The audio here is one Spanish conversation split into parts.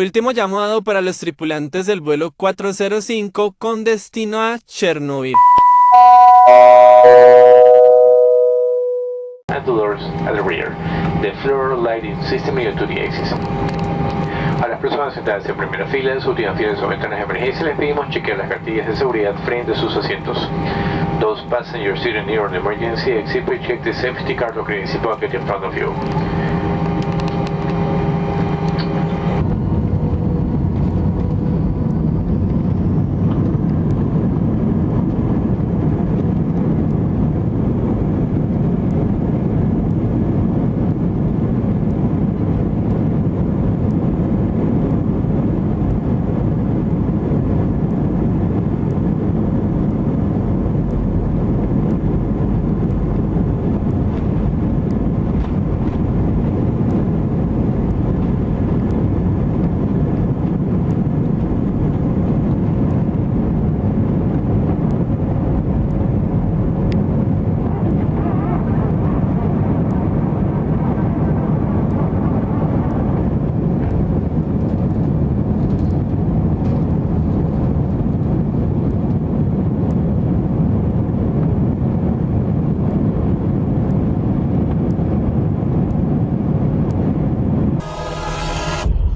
Último llamado para los tripulantes del vuelo 405 con destino a Chernobyl. And the doors at the rear. The floor lighting system is to the axis. A las personas sentadas en primera fila, en su última fila en su ventana de emergencia, les pedimos chequear las cartillas de seguridad frente a sus asientos. Those passengers sitting near an emergency exit, please check the safety card located in the pocket in front of you.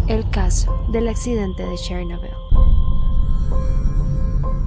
El caso del accidente de Chernobyl.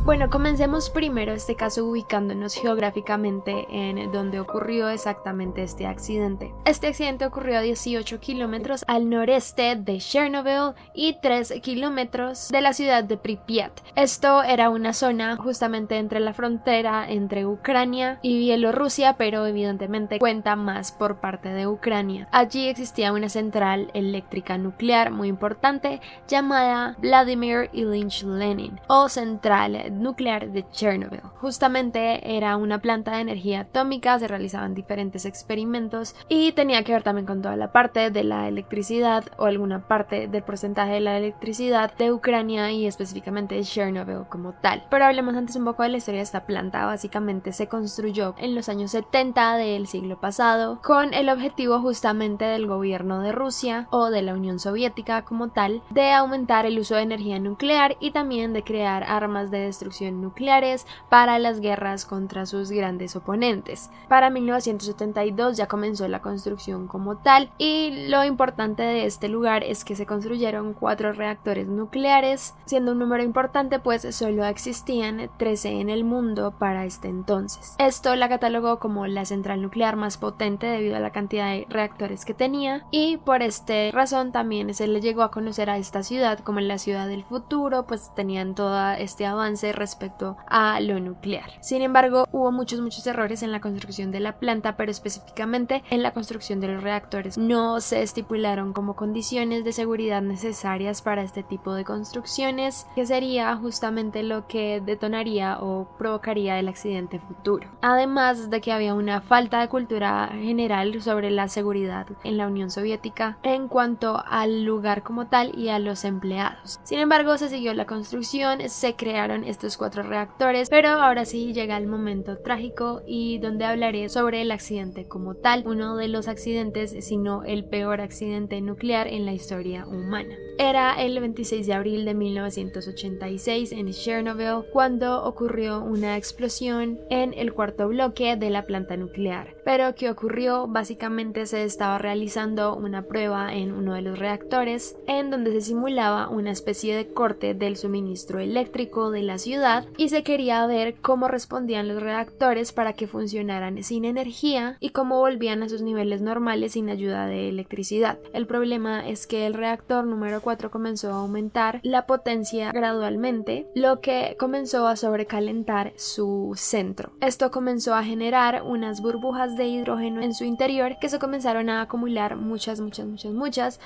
Bueno, comencemos primero este caso ubicándonos geográficamente en donde ocurrió exactamente este accidente. Este accidente ocurrió a 18 kilómetros al noreste de Chernobyl y 3 kilómetros de la ciudad de Pripyat. Esto era una zona justamente entre la frontera entre Ucrania y Bielorrusia, pero evidentemente cuenta más por parte de Ucrania. Allí existía una central eléctrica nuclear muy importante llamada Vladimir Ilyich Lenin o Central Nuclear de Chernobyl. Justamente era una planta de energía atómica, se realizaban diferentes experimentos y tenía que ver también con toda la parte de la electricidad o alguna parte del porcentaje de la electricidad de Ucrania y específicamente de Chernobyl como tal. Pero hablemos antes un poco de la historia de esta planta. Básicamente se construyó en los años 70 del siglo pasado con el objetivo justamente del gobierno de Rusia o de la Unión Soviética como tal de aumentar el uso de energía nuclear y también de crear armas de destrucción nucleares para las guerras contra sus grandes oponentes. Para 1972 ya comenzó la construcción como tal y lo importante de este lugar es que se construyeron 4 reactores nucleares, siendo un número importante pues solo existían 13 en el mundo para este entonces. Esto la catalogó como la central nuclear más potente debido a la cantidad de reactores que tenía y por esta razón también se le llegó a conocer a esta ciudad como la ciudad del futuro, pues tenían todo este avance respecto a lo nuclear. Sin embargo, hubo muchos errores en la construcción de la planta, pero específicamente en la construcción de los reactores. No se estipularon como condiciones de seguridad necesarias para este tipo de construcciones, que sería justamente lo que detonaría o provocaría el accidente futuro. Además de que había una falta de cultura general sobre la seguridad en la Unión Soviética en cuanto al lugar como tal y a los empleados. Sin embargo, se siguió la construcción, se crearon estos 4 reactores, pero ahora sí llega el momento trágico y donde hablaré sobre el accidente como tal, uno de los accidentes, si no el peor accidente nuclear en la historia humana. Era el 26 de abril de 1986 en Chernobyl cuando ocurrió una explosión en el cuarto bloque de la planta nuclear. Pero ¿qué ocurrió? Básicamente se estaba realizando una prueba en uno de los reactores en donde se simulaba una especie de corte del suministro eléctrico de la ciudad y se quería ver cómo respondían los reactores para que funcionaran sin energía y cómo volvían a sus niveles normales sin ayuda de electricidad. El problema es que el reactor número 4 comenzó a aumentar la potencia gradualmente, lo que comenzó a sobrecalentar su centro. Esto comenzó a generar unas burbujas de hidrógeno en su interior que se comenzaron a acumular muchas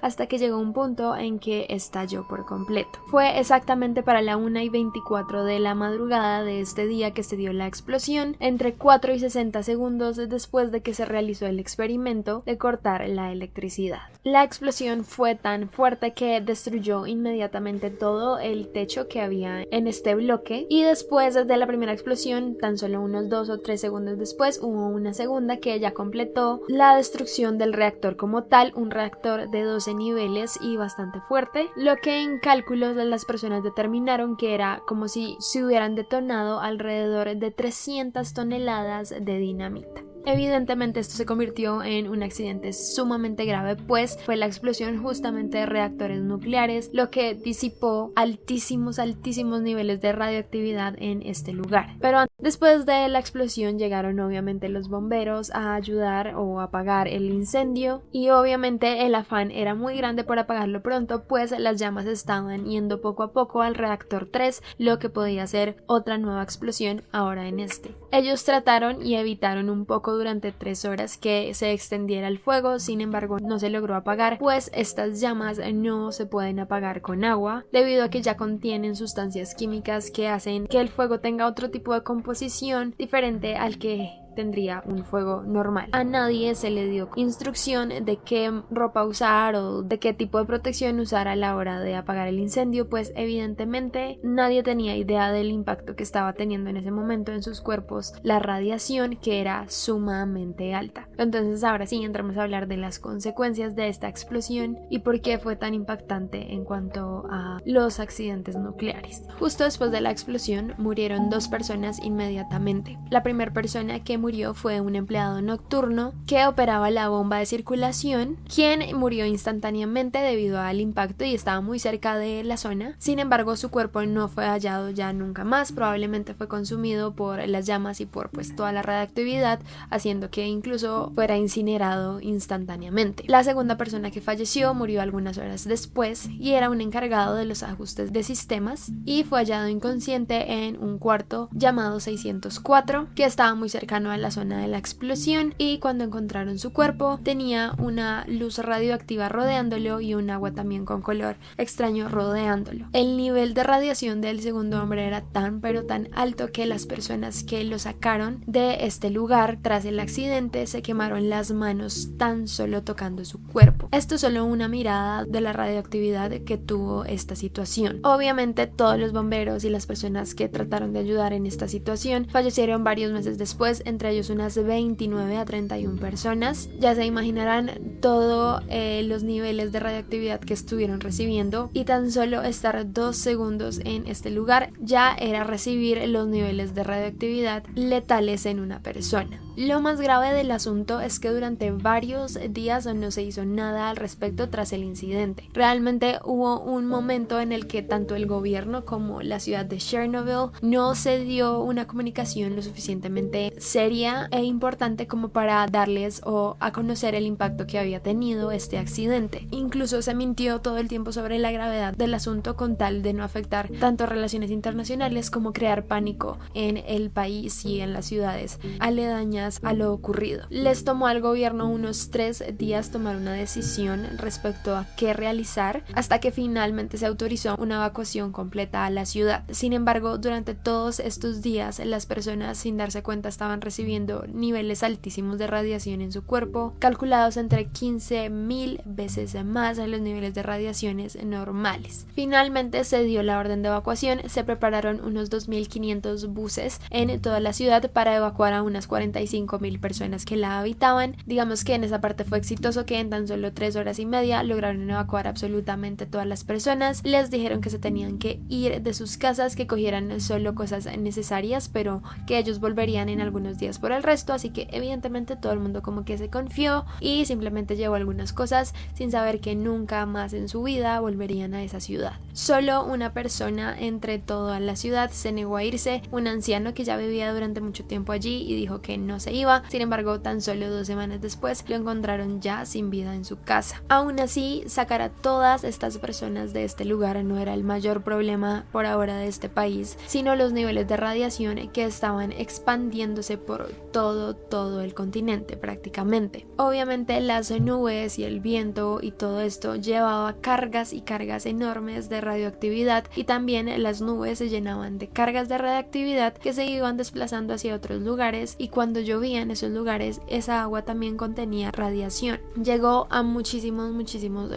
hasta que llegó un punto en que estalló por completo. Fue exactamente para la 1:24 de la madrugada de este día que se dio la explosión, entre 4 y 60 segundos después de que se realizó el experimento de cortar la electricidad. La explosión fue tan fuerte que destruyó inmediatamente todo el techo que había en este bloque, y después de la primera explosión, tan solo unos 2 o 3 segundos después, hubo una segunda que ya completó la destrucción del reactor como tal, un reactor de 12 niveles y bastante fuerte, lo que en cálculos de las personas determinaron que era como si se hubieran detonado alrededor de 300 toneladas de dinamita. Evidentemente esto se convirtió en un accidente sumamente grave, pues fue la explosión justamente de reactores nucleares lo que disipó altísimos niveles de radioactividad en este lugar. Pero después de la explosión llegaron obviamente los bomberos a ayudar o apagar el incendio, y obviamente el afán era muy grande por apagarlo pronto, pues las llamas estaban yendo poco a poco al reactor 3, lo que podía ser otra nueva explosión ahora en este. Ellos trataron y evitaron un poco durante 3 horas que se extendiera el fuego, sin embargo no se logró apagar, pues estas llamas no se pueden apagar con agua debido a que ya contienen sustancias químicas que hacen que el fuego tenga otro tipo de composición diferente al que tendría un fuego normal. A nadie se le dio instrucción de qué ropa usar o de qué tipo de protección usar a la hora de apagar el incendio, pues evidentemente nadie tenía idea del impacto que estaba teniendo en ese momento en sus cuerpos la radiación, que era sumamente alta. Entonces ahora sí entramos a hablar de las consecuencias de esta explosión y por qué fue tan impactante en cuanto a los accidentes nucleares. Justo después de la explosión murieron 2 personas inmediatamente. La primera persona que murió fue un empleado nocturno que operaba la bomba de circulación, quien murió instantáneamente debido al impacto y estaba muy cerca de la zona. Sin embargo, su cuerpo no fue hallado ya nunca más, probablemente fue consumido por las llamas y por toda la radioactividad, haciendo que incluso fuera incinerado instantáneamente. La segunda persona que falleció murió algunas horas después y era un encargado de los ajustes de sistemas, y fue hallado inconsciente en un cuarto llamado 604 que estaba muy cercano a la zona de la explosión, y cuando encontraron su cuerpo tenía una luz radioactiva rodeándolo y un agua también con color extraño rodeándolo. El nivel de radiación del segundo hombre era tan pero tan alto que las personas que lo sacaron de este lugar tras el accidente se quemaron las manos tan solo tocando su cuerpo. Esto es solo una mirada de la radioactividad que tuvo esta situación. Obviamente todos los bomberos y las personas que trataron de ayudar en esta situación fallecieron varios meses después, entre ellos unas 29 a 31 personas. Ya se imaginarán todos los niveles de radioactividad que estuvieron recibiendo, y tan solo estar 2 segundos en este lugar ya era recibir los niveles de radioactividad letales en una persona. Lo más grave del asunto es que durante varios días no se hizo nada al respecto tras el incidente. Realmente hubo un momento en el que tanto el gobierno como la ciudad de Chernobyl no se dio una comunicación lo suficientemente seria e importante como para darles o a conocer el impacto que había tenido este accidente. Incluso se mintió todo el tiempo sobre la gravedad del asunto con tal de no afectar tanto relaciones internacionales como crear pánico en el país y en las ciudades aledañas a lo ocurrido. Les tomó al gobierno unos 3 días tomar una decisión respecto a qué realizar, hasta que finalmente se autorizó una evacuación completa a la ciudad. Sin embargo, durante todos estos días las personas sin darse cuenta estaban recibiendo niveles altísimos de radiación en su cuerpo, calculados entre 15.000 veces más a los niveles de radiaciones normales. Finalmente se dio la orden de evacuación, se prepararon unos 2.500 buses en toda la ciudad para evacuar a unas 45.000 personas que la habitaban. Digamos que en esa parte fue exitoso, que en tan solo 3 horas y media lograron evacuar absolutamente todas las personas. Les dijeron que se tenían que ir de sus casas, que cogieran solo cosas necesarias, pero que ellos volverían en algunos días por el resto, así que evidentemente todo el mundo como que se confió y simplemente llevó algunas cosas sin saber que nunca más en su vida volverían a esa ciudad. Solo una persona entre toda la ciudad se negó a irse, un anciano que ya vivía durante mucho tiempo allí, y dijo que no se iba. Sin embargo, tan solo 2 semanas después lo encontraron ya sin vida en su casa. Aún así, sacar a todas estas personas de este lugar no era el mayor problema por ahora de este país, sino los niveles de radiación que estaban expandiéndose por todo el continente prácticamente. Obviamente las nubes y el viento y todo esto llevaba cargas y cargas enormes de radioactividad, y también las nubes se llenaban de cargas de radioactividad que se iban desplazando hacia otros lugares, y cuando llovía en esos lugares esa agua también contenía radiación. Llegó a muchísimos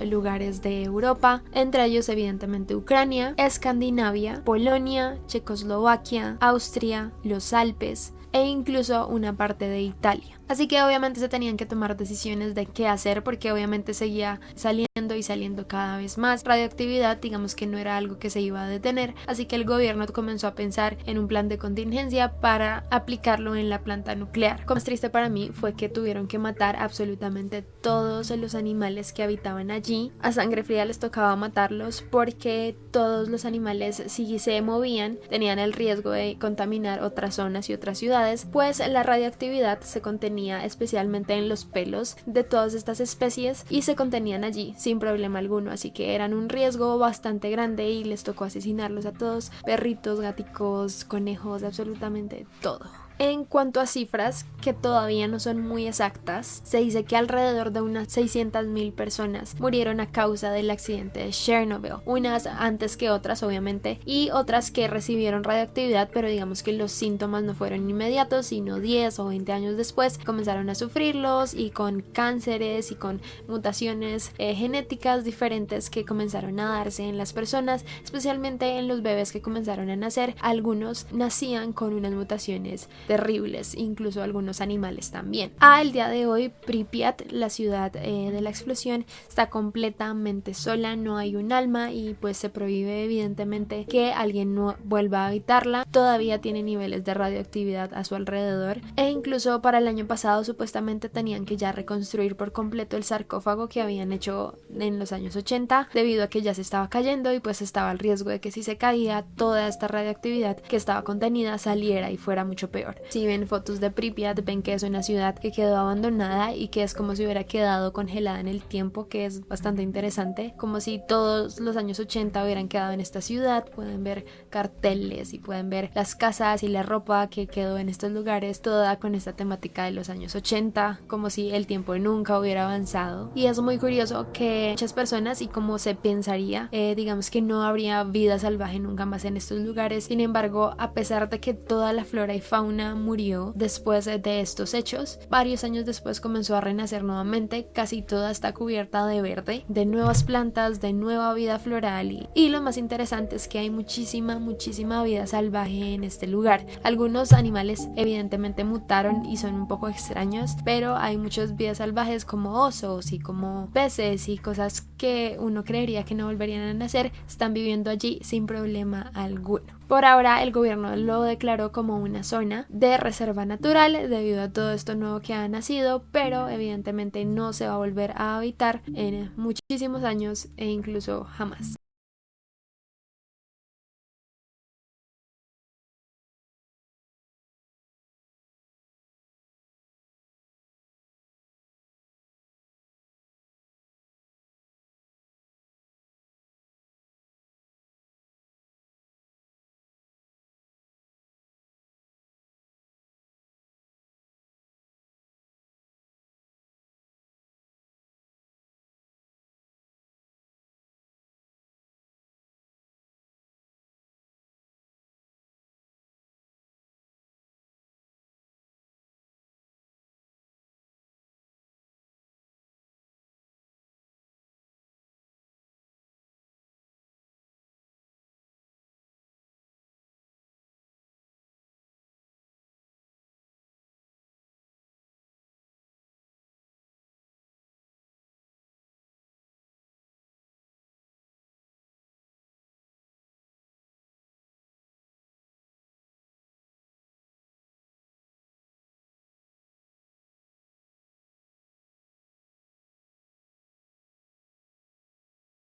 lugares de Europa, entre ellos evidentemente Ucrania, Escandinavia, Polonia, Checoslovaquia, Austria, los Alpes e incluso una parte de Italia. Así que obviamente se tenían que tomar decisiones de qué hacer, porque obviamente seguía saliendo cada vez más radioactividad. Digamos que no era algo que se iba a detener, así que el gobierno comenzó a pensar en un plan de contingencia para aplicarlo en la planta nuclear. Lo más triste para mí fue que tuvieron que matar absolutamente todos los animales que habitaban allí. A sangre fría les tocaba matarlos porque todos los animales, si se movían, tenían el riesgo de contaminar otras zonas y otras ciudades, pues la radioactividad se contenía especialmente en los pelos de todas estas especies y se contenían allí sin problema alguno, así que eran un riesgo bastante grande y les tocó asesinarlos a todos: perritos, gaticos, conejos, absolutamente todo. En cuanto a cifras, que todavía no son muy exactas, se dice que alrededor de unas 600.000 personas murieron a causa del accidente de Chernobyl, unas antes que otras obviamente, y otras que recibieron radioactividad, pero digamos que los síntomas no fueron inmediatos, sino 10 o 20 años después comenzaron a sufrirlos, y con cánceres y con mutaciones genéticas diferentes que comenzaron a darse en las personas, especialmente en los bebés que comenzaron a nacer. Algunos nacían con unas mutaciones terribles, incluso algunos animales también. El día de hoy, Pripyat, la ciudad de la explosión, está completamente sola, no hay un alma, y pues se prohíbe evidentemente que alguien no vuelva a habitarla. Todavía tiene niveles de radioactividad a su alrededor, e incluso para el año pasado supuestamente tenían que ya reconstruir por completo el sarcófago que habían hecho en los años 80, debido a que ya se estaba cayendo, y pues estaba el riesgo de que si se caía, toda esta radioactividad que estaba contenida saliera y fuera mucho peor. Si ven fotos de Pripyat, ven que es una ciudad que quedó abandonada y que es como si hubiera quedado congelada en el tiempo, que es bastante interesante, como si todos los años 80 hubieran quedado en esta ciudad. Pueden ver carteles y pueden ver las casas y la ropa que quedó en estos lugares, toda con esta temática de los años 80, como si el tiempo nunca hubiera avanzado. Y es muy curioso que muchas personas, y como se pensaría, digamos que no habría vida salvaje nunca más en estos lugares. Sin embargo, a pesar de que toda la flora y fauna murió después de estos hechos, varios años después comenzó a renacer nuevamente. Casi toda está cubierta de verde, de nuevas plantas, de nueva vida floral, y lo más interesante es que hay muchísima vida salvaje en este lugar. Algunos animales evidentemente mutaron y son un poco extraños, pero hay muchas vidas salvajes como osos y como peces y cosas que uno creería que no volverían a nacer, están viviendo allí sin problema alguno. Por ahora el gobierno lo declaró como una zona de reserva natural debido a todo esto nuevo que ha nacido, pero evidentemente no se va a volver a habitar en muchísimos años e incluso jamás.